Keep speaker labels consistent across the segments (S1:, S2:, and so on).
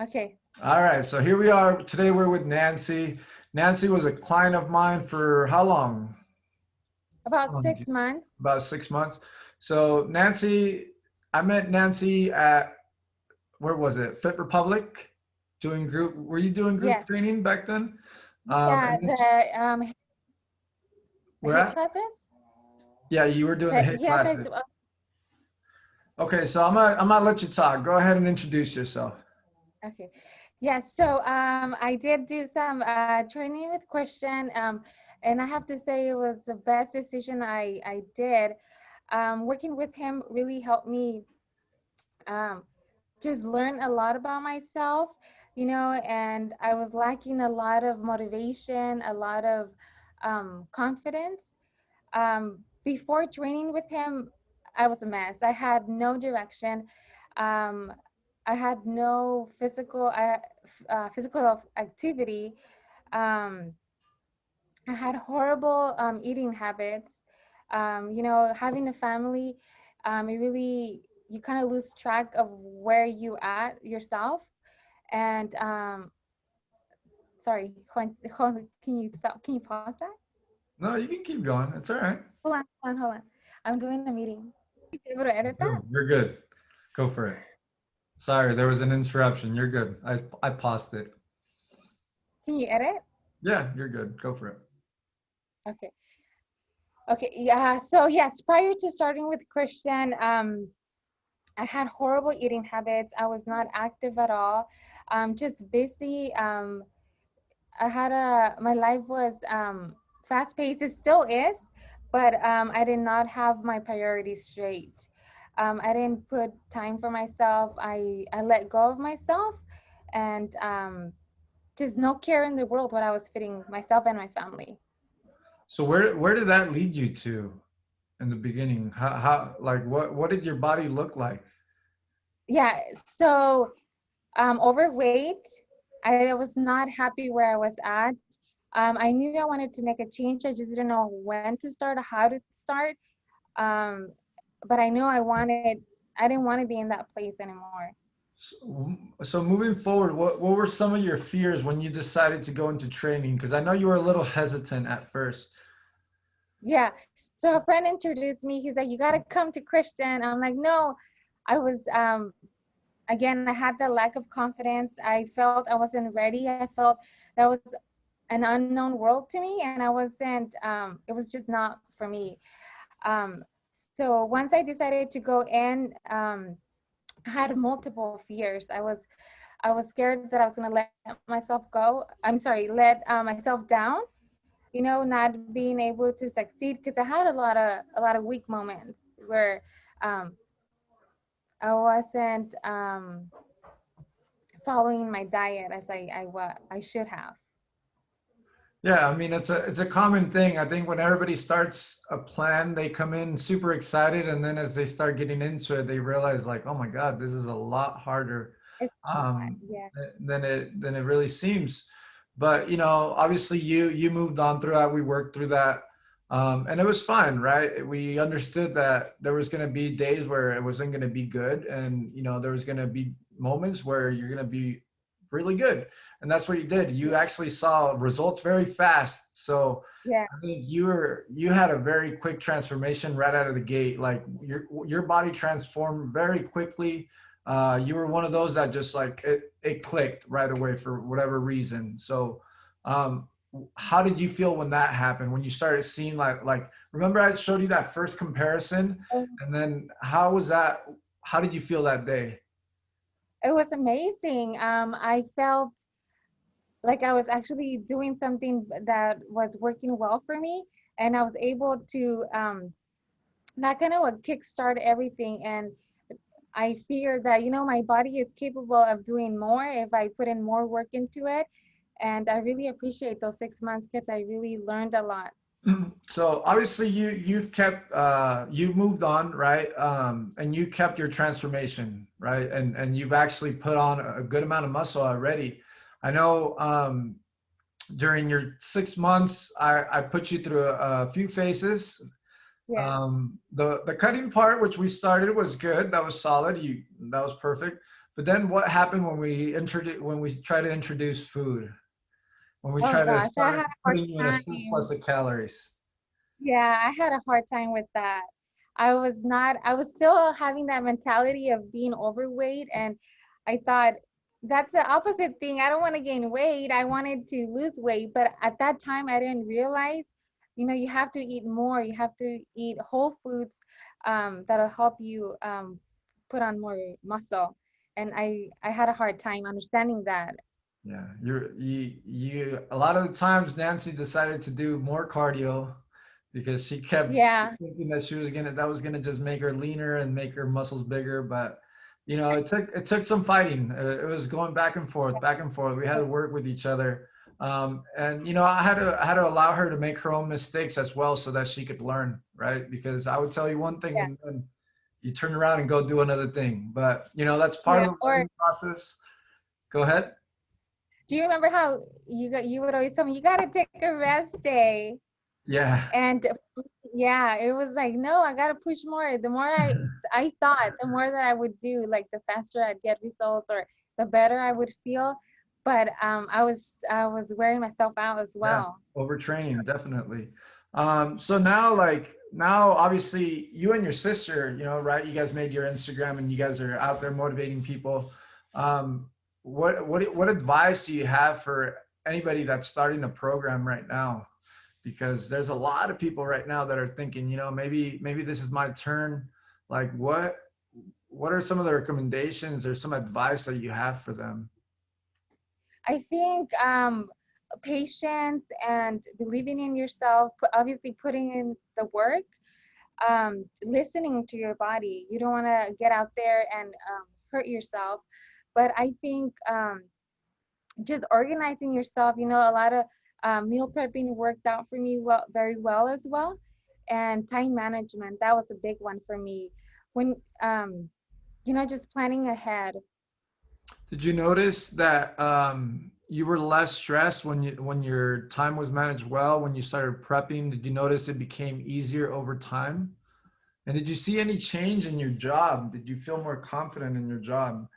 S1: Okay.
S2: All right, so here we are. Today we're with Nancy. Nancy was a client of mine for how long? How
S1: About
S2: long did you-
S1: 6 months.
S2: About 6 months. So Nancy, I met Nancy at, where was it? Fit Republic, doing group. Were you doing group
S1: Yes.
S2: training back then?
S1: Yeah,
S2: And then
S1: the
S2: where
S1: hit
S2: at?
S1: classes.
S2: Yeah, you were doing the HIT
S1: Yes,
S2: classes. Okay, so I'm gonna let you talk. Go ahead and introduce yourself.
S1: okay. Yes, so I did do some training with Christian, and I have to say it was the best decision I did. Working with him really helped me um, just learn a lot about myself, and I was lacking a lot of motivation, a lot of confidence. Before training with him, I was a mess. I had no direction. Um, I had no physical activity. Um, I had horrible eating habits. Having a family, it really you kind of lose track of where you at yourself. And sorry, Juan, can you stop? Can you pause that?
S2: No, you can keep going. It's all right.
S1: Hold on. I'm doing a meeting. You be able to edit that?
S2: No, you're good. Go for it. Sorry, there was an interruption. You're good. I paused it.
S1: Can you edit?
S2: Yeah, you're good. Go for it.
S1: Okay. Okay. Yeah. So yes, prior to starting with Christian, I had horrible eating habits. I was not active at all. Just busy. My life was fast paced. It still is, but I did not have my priorities straight. I didn't put time for myself. I let go of myself, and just no care in the world what I was fitting myself and my family.
S2: So where did that lead you to in the beginning? How like what did your body look like?
S1: Yeah. So overweight. I was not happy where I was at. I knew I wanted to make a change. I just didn't know when to start or how to start. Um, but I knew I didn't want to be in that place anymore.
S2: So moving forward, what were some of your fears when you decided to go into training? Because I know you were a little hesitant at first.
S1: Yeah. So a friend introduced me. He's like, "You got to come to Christian." I'm like, "No." I was, again, I had the lack of confidence. I felt I wasn't ready. I felt that was an unknown world to me, and I wasn't, it was just not for me. Um, so once I decided to go in, I had multiple fears. I was scared that I was gonna let myself go. I'm sorry, let myself down. Not being able to succeed because I had a lot of weak moments where um, I wasn't following my diet as I should have.
S2: Yeah, I mean it's a common thing. I think when everybody starts a plan, they come in super excited, and then as they start getting into it, they realize like, oh my God, this is a lot harder
S1: It's not,
S2: um,
S1: yeah.
S2: than it really seems. But obviously you moved on through that. We worked through that, and it was fine, right? We understood that there was going to be days where it wasn't going to be good, and there was going to be moments where you're going to be really good, and that's what you did. You actually saw results very fast. So
S1: Yeah.
S2: I think you had a very quick transformation right out of the gate. Like your body transformed very quickly. You were one of those that just like it clicked right away for whatever reason. So um, how did you feel when that happened? When you started seeing like remember I showed you that first comparison, and then how was that? How did you feel that day?
S1: It was amazing. I felt like I was actually doing something that was working well for me, and I was able to that kind of would kickstart everything. And I fear that my body is capable of doing more if I put in more work into it. And I really appreciate those 6 months because I really learned a lot.
S2: So obviously you've kept you've moved on, right? And you kept your transformation, right? And you've actually put on a good amount of muscle already. I know during your 6 months, I put you through a few phases.
S1: Yeah.
S2: The cutting part, which we started, was good. That was solid. That was perfect. But then what happened when we try to introduce food? When we
S1: Oh
S2: try to
S1: gosh, I
S2: start
S1: had a hard
S2: putting you in a
S1: time.
S2: surplus of calories?
S1: Yeah, I had a hard time with that. I was still having that mentality of being overweight, and I thought that's the opposite thing. I don't want to gain weight. I wanted to lose weight, but at that time I didn't realize, you have to eat more. You have to eat whole foods that'll help you put on more muscle. And I had a hard time understanding that.
S2: Yeah, you a lot of the times Nancy decided to do more cardio because she kept
S1: Yeah,
S2: thinking that that was gonna just make her leaner and make her muscles bigger. But it took some fighting. It was going back and forth, back and forth. We had to work with each other. And I had to allow her to make her own mistakes as well so that she could learn, right? Because I would tell you one thing
S1: yeah,
S2: and then you turn around and go do another thing. But that's part
S1: yeah.
S2: of the
S1: Or
S2: learning process. Go ahead.
S1: do you remember how you would always tell me you got to take a rest day?
S2: Yeah.
S1: And yeah, it was like, no, I got to push more. The more I thought, the more that I would do, like the faster I'd get results or the better I would feel. But I was wearing myself out as
S2: Yeah,
S1: well.
S2: overtraining, definitely. So now obviously you and your sister, right? You guys made your Instagram and you guys are out there motivating people. What advice do you have for anybody that's starting a program right now? Because there's a lot of people right now that are thinking, maybe this is my turn. Like what are some of the recommendations or some advice that you have for them?
S1: I think patience and believing in yourself, obviously putting in the work, listening to your body. You don't want to get out there and hurt yourself. But I think just organizing yourself, a lot of meal prepping worked out for me very well as well. And time management, that was a big one for me. When, just planning ahead.
S2: Did you notice that you were less stressed when your time was managed well, when you started prepping? Did you notice it became easier over time? And did you see any change in your job? Did you feel more confident in your job?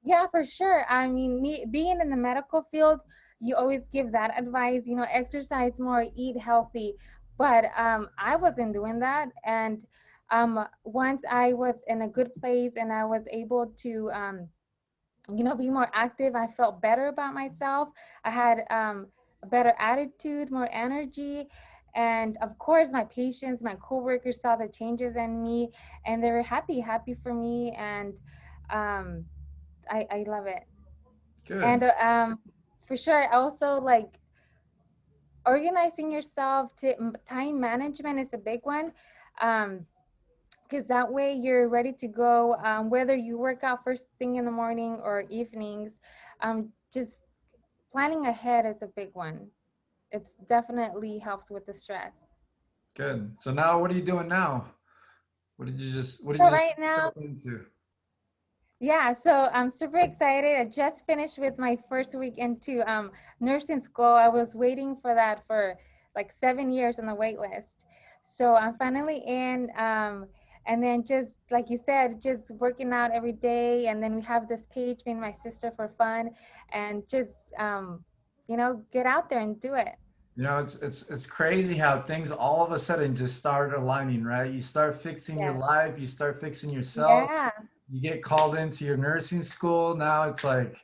S1: Yeah, for sure. I mean, me being in the medical field, you always give that advice, exercise more, eat healthy. But I wasn't doing that. And once I was in a good place and I was able to, be more active, I felt better about myself. I had a better attitude, more energy. And of course, my patients, my coworkers saw the changes in me and they were happy for me. And um, I love it. And
S2: Good.
S1: for sure, also like organizing yourself to time management is a big one. Because that way you're ready to go, whether you work out first thing in the morning or evenings. Just planning ahead is a big one. It's definitely helps with the stress.
S2: Good. So now what are you doing now? What did
S1: So
S2: you just
S1: right
S2: step
S1: now,
S2: into?
S1: yeah, so I'm super excited. I just finished with my first week into nursing school. I was waiting for that for like 7 years on the wait list. So I'm finally in. And then just like you said, just working out every day. And then we have this page, me and my sister, for fun, and just get out there and do it.
S2: It's crazy how things all of a sudden just start aligning, right? You start fixing your
S1: Yes.
S2: life, you start fixing yourself,
S1: Yeah.
S2: you get called into your nursing school. Now it's like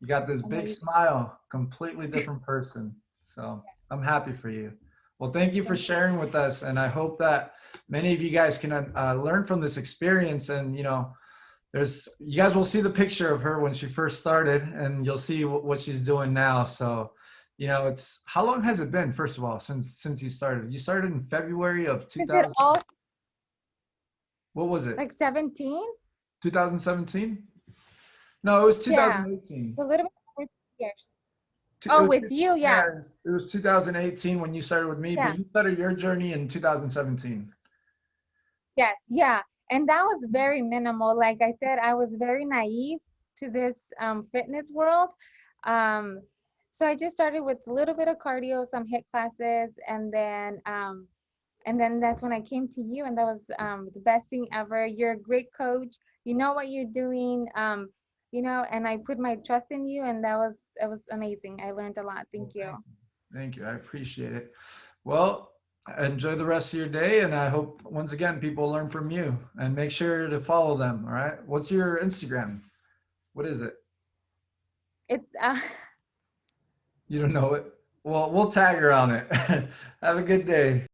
S2: you got this big
S1: Amazing.
S2: smile, completely different person. So I'm happy for you. Well, thank you for
S1: Thank you.
S2: sharing with us. And I hope that many of you guys can learn from this experience. And, you guys will see the picture of her when she first started and you'll see what she's doing now. So, it's how long has it been, first of all, since you started? You started in February of
S1: Is it
S2: 2000,
S1: all
S2: what was it?
S1: like 17?
S2: 2017? No, it was
S1: Yeah.
S2: 2018.
S1: It's a little bit over 2 years.
S2: It
S1: Oh,
S2: was,
S1: with you, yeah.
S2: yeah, it was 2018 when you started with me, but
S1: Yeah.
S2: you started your journey in 2017.
S1: Yes, yeah. And that was very minimal. Like I said, I was very naive to this fitness world. Um, so I just started with a little bit of cardio, some HIIT classes, and then that's when I came to you, and that was the best thing ever. You're a great coach. you know what you're doing. You know, and I put my trust in you, and it was amazing. I learned a lot.
S2: Well,
S1: Thank you.
S2: thank you. Thank you. I appreciate it. Well, enjoy the rest of your day. And I hope, once again, people learn from you and make sure to follow them. All right. What's your Instagram? What is it?
S1: It's
S2: You don't know it? Well, we'll tag her on it. Have a good day.